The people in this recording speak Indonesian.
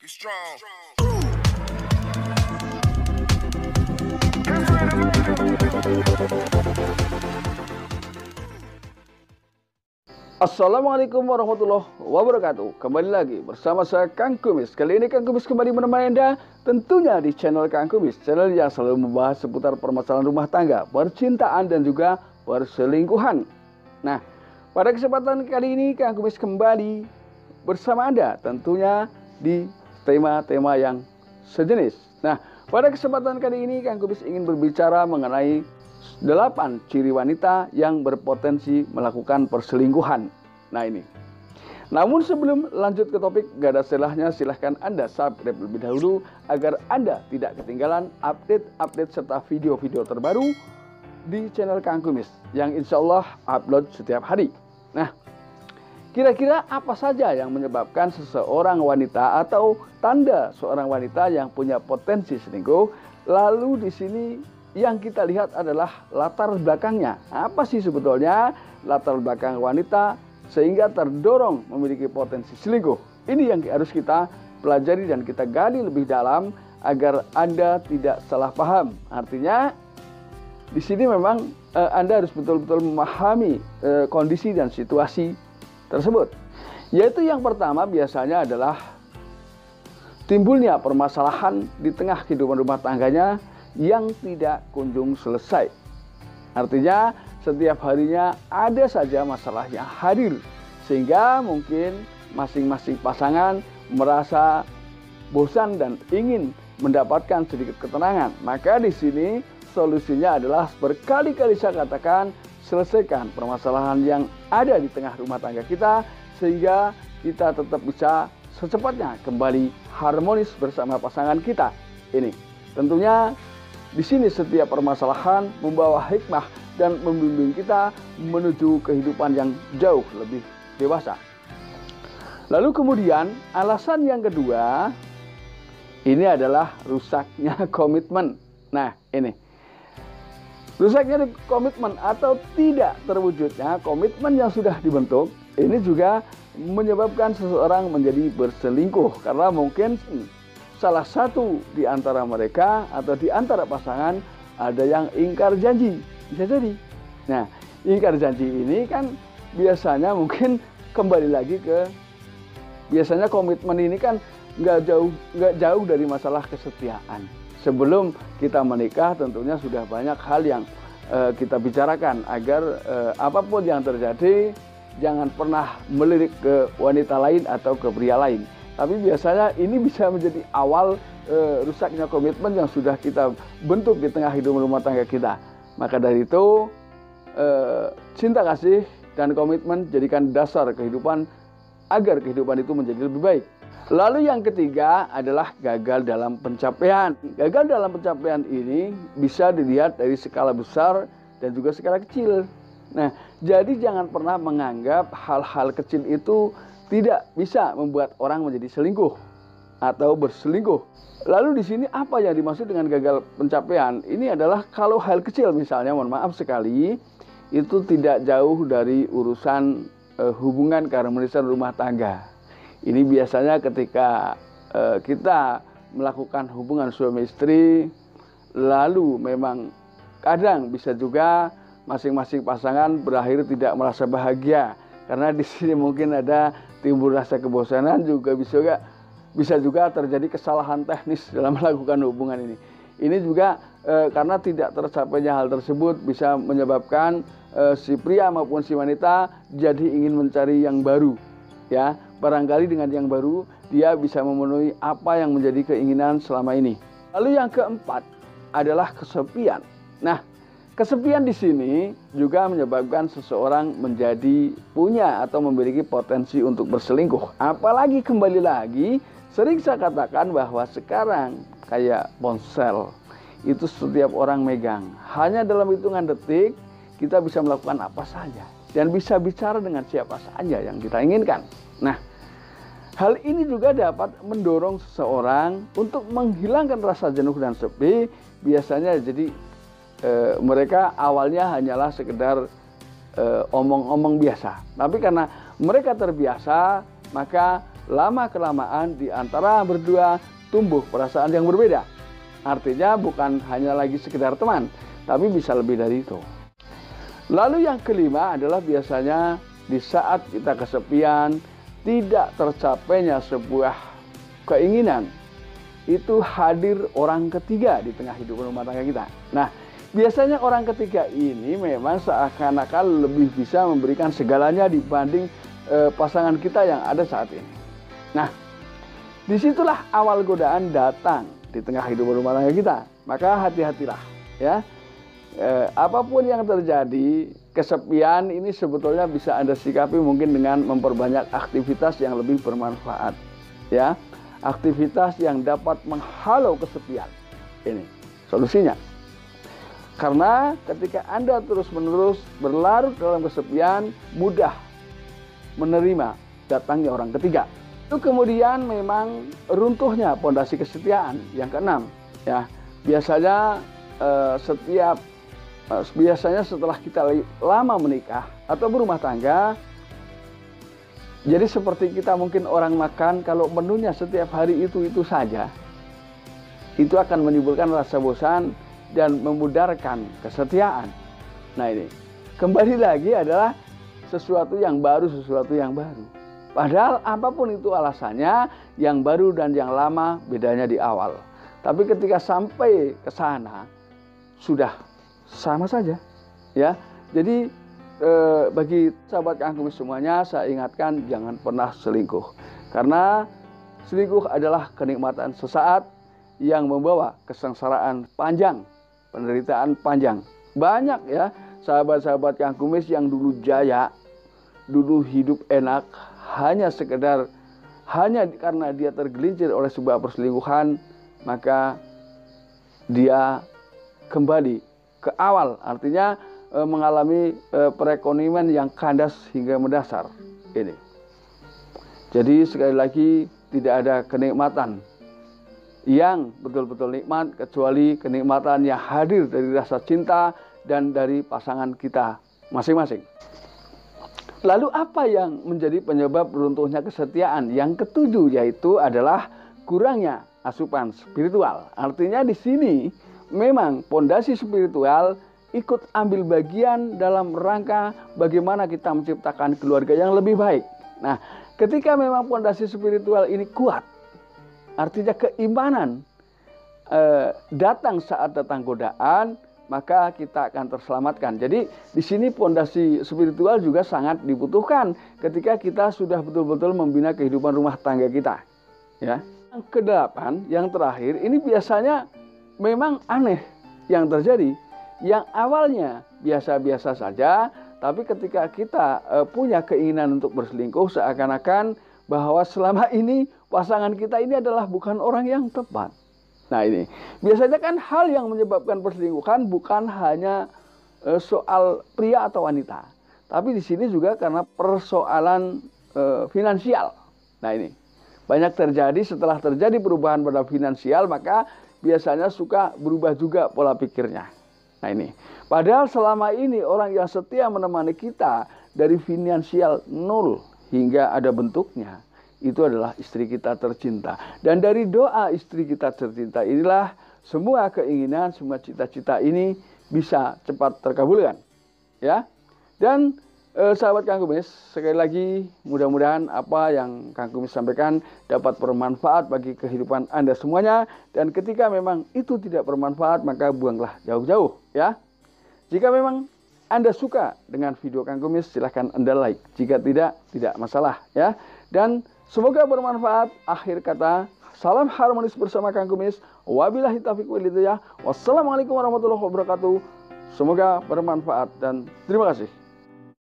Be strong. Assalamualaikum warahmatullahi wabarakatuh. Kembali lagi bersama saya Kang Kumis. Kali ini Kang Kumis kembali menemani Anda tentunya di channel Kang Kumis, channel yang selalu membahas seputar permasalahan rumah tangga, percintaan dan juga perselingkuhan. Nah, pada kesempatan kali ini Kang Kumis kembali bersama Anda tentunya di tema-tema yang sejenis. Nah, pada kesempatan kali ini Kang Kumis ingin berbicara mengenai 8 ciri wanita yang berpotensi melakukan perselingkuhan. Nah ini. Namun sebelum lanjut ke topik, gak ada salahnya silahkan Anda subscribe lebih dahulu agar Anda tidak ketinggalan update-update serta video-video terbaru di channel Kang Kumis yang insya Allah upload setiap hari. Nah, kira-kira apa saja yang menyebabkan seseorang wanita atau tanda seorang wanita yang punya potensi selingkuh? Lalu di sini yang kita lihat adalah latar belakangnya. Apa sih sebetulnya latar belakang wanita sehingga terdorong memiliki potensi selingkuh? Ini yang harus kita pelajari dan kita gali lebih dalam agar Anda tidak salah paham. Artinya di sini memang Anda harus betul-betul memahami kondisi dan situasi tersebut. Yaitu yang pertama biasanya adalah timbulnya permasalahan di tengah kehidupan rumah tangganya yang tidak kunjung selesai. Artinya setiap harinya ada saja masalah yang hadir, sehingga mungkin masing-masing pasangan merasa bosan dan ingin mendapatkan sedikit ketenangan. Maka di sini solusinya adalah berkali-kali saya katakan, selesaikan permasalahan yang ada di tengah rumah tangga kita sehingga kita tetap bisa secepatnya kembali harmonis bersama pasangan kita. Ini tentunya di sini setiap permasalahan membawa hikmah dan membimbing kita menuju kehidupan yang jauh lebih dewasa. Lalu kemudian alasan yang kedua, ini adalah rusaknya komitmen. Nah ini, rusaknya komitmen atau tidak terwujudnya komitmen yang sudah dibentuk, ini juga menyebabkan seseorang menjadi berselingkuh. Karena mungkin salah satu di antara mereka atau di antara pasangan ada yang ingkar janji, bisa jadi. Nah, ingkar janji ini kan biasanya mungkin kembali lagi ke biasanya komitmen ini kan nggak jauh dari masalah kesetiaan. Sebelum kita menikah tentunya sudah banyak hal yang kita bicarakan agar apapun yang terjadi jangan pernah melirik ke wanita lain atau ke pria lain. Tapi biasanya ini bisa menjadi awal rusaknya komitmen yang sudah kita bentuk di tengah hidup rumah tangga kita. Maka dari itu cinta kasih dan komitmen jadikan dasar kehidupan agar kehidupan itu menjadi lebih baik. Lalu yang ketiga adalah gagal dalam pencapaian. Gagal dalam pencapaian ini bisa dilihat dari skala besar dan juga skala kecil. Nah, jadi jangan pernah menganggap hal-hal kecil itu tidak bisa membuat orang menjadi selingkuh atau berselingkuh. Lalu di sini apa yang dimaksud dengan gagal pencapaian? Ini adalah kalau hal kecil misalnya, mohon maaf sekali, itu tidak jauh dari urusan hubungan keharmonisan rumah tangga. Ini biasanya ketika kita melakukan hubungan suami istri, lalu memang kadang bisa juga masing-masing pasangan berakhir tidak merasa bahagia. Karena di sini mungkin ada timbul rasa kebosanan, juga bisa juga terjadi kesalahan teknis dalam melakukan hubungan ini. Ini juga karena tidak tercapainya hal tersebut bisa menyebabkan si pria maupun si wanita jadi ingin mencari yang baru. Ya, barangkali dengan yang baru dia bisa memenuhi apa yang menjadi keinginan selama ini. Lalu yang keempat adalah kesepian. Nah, kesepian di sini juga menyebabkan seseorang menjadi punya atau memiliki potensi untuk berselingkuh. Apalagi kembali lagi, sering saya katakan bahwa sekarang kayak ponsel, itu setiap orang megang. Hanya dalam hitungan detik kita bisa melakukan apa saja dan bisa bicara dengan siapa saja yang kita inginkan. Nah, hal ini juga dapat mendorong seseorang untuk menghilangkan rasa jenuh dan sepi. Biasanya jadi mereka awalnya hanyalah sekedar omong-omong biasa. Tapi karena mereka terbiasa, maka lama-kelamaan di antara berdua tumbuh perasaan yang berbeda. Artinya bukan hanya lagi sekedar teman, tapi bisa lebih dari itu. Lalu yang kelima adalah biasanya di saat kita kesepian, tidak tercapainya sebuah keinginan, itu hadir orang ketiga di tengah hidup rumah tangga kita. Nah, biasanya orang ketiga ini memang seakan-akan lebih bisa memberikan segalanya dibanding pasangan kita yang ada saat ini. Nah, disitulah awal godaan datang di tengah hidup rumah tangga kita. Maka hati-hatilah ya. Apapun yang terjadi, kesepian ini sebetulnya bisa Anda sikapi mungkin dengan memperbanyak aktivitas yang lebih bermanfaat. Ya, aktivitas yang dapat menghalau kesepian. Ini solusinya. Karena ketika Anda terus-menerus berlarut dalam kesepian, mudah menerima datangnya orang ketiga. Itu kemudian memang runtuhnya pondasi kesetiaan yang keenam. Ya, biasanya setelah kita lama menikah atau berumah tangga, jadi seperti kita mungkin orang makan, kalau menunya setiap hari itu saja, itu akan menimbulkan rasa bosan dan memudarkan kesetiaan. Nah ini, kembali lagi adalah sesuatu yang baru. Padahal apapun itu alasannya, yang baru dan yang lama bedanya di awal. Tapi ketika sampai ke sana, sudah sama saja. Ya, jadi bagi sahabat Kang Kumis semuanya, saya ingatkan jangan pernah selingkuh. Karena selingkuh adalah kenikmatan sesaat yang membawa kesengsaraan panjang, penderitaan panjang. Banyak ya sahabat-sahabat Kang Kumis yang dulu jaya, dulu hidup enak, hanya karena dia tergelincir oleh sebuah perselingkuhan, maka dia kembali ke awal, artinya mengalami perekonomian yang kandas hingga mendasar. Ini. Jadi sekali lagi tidak ada kenikmatan yang betul-betul nikmat kecuali kenikmatan yang hadir dari rasa cinta dan dari pasangan kita masing-masing. Lalu apa yang menjadi penyebab runtuhnya kesetiaan? Yang ketujuh yaitu adalah kurangnya asupan spiritual. Artinya di sini memang pondasi spiritual ikut ambil bagian dalam rangka bagaimana kita menciptakan keluarga yang lebih baik. Nah, ketika memang pondasi spiritual ini kuat, artinya keimanan datang saat datang godaan, maka kita akan terselamatkan. Jadi di sini pondasi spiritual juga sangat dibutuhkan ketika kita sudah betul-betul membina kehidupan rumah tangga kita. Ya. Yang kedelapan, yang terakhir, ini biasanya memang aneh yang terjadi. Yang awalnya biasa-biasa saja, tapi ketika kita punya keinginan untuk berselingkuh, seakan-akan bahwa selama ini pasangan kita ini adalah bukan orang yang tepat. Nah ini, biasanya kan hal yang menyebabkan perselingkuhan bukan hanya soal pria atau wanita, tapi di sini juga karena persoalan finansial. Nah ini, banyak terjadi setelah terjadi perubahan pada finansial, maka biasanya suka berubah juga pola pikirnya. Nah ini, padahal selama ini orang yang setia menemani kita dari finansial nol hingga ada bentuknya, itu adalah istri kita tercinta. Dan dari doa istri kita tercinta inilah semua keinginan, semua cita-cita ini bisa cepat terkabulkan. Ya. Dan sahabat Kang Kumis, sekali lagi mudah-mudahan apa yang Kang Kumis sampaikan dapat bermanfaat bagi kehidupan Anda semuanya. Dan ketika memang itu tidak bermanfaat, maka buanglah jauh-jauh. Ya. Jika memang Anda suka dengan video Kang Kumis, silahkan Anda like. Jika tidak, tidak masalah. Ya. Dan semoga bermanfaat. Akhir kata, salam harmonis bersama Kang Kumis. Wabillahi taufiq wal hidayah. Wassalamualaikum warahmatullahi wabarakatuh. Semoga bermanfaat dan terima kasih.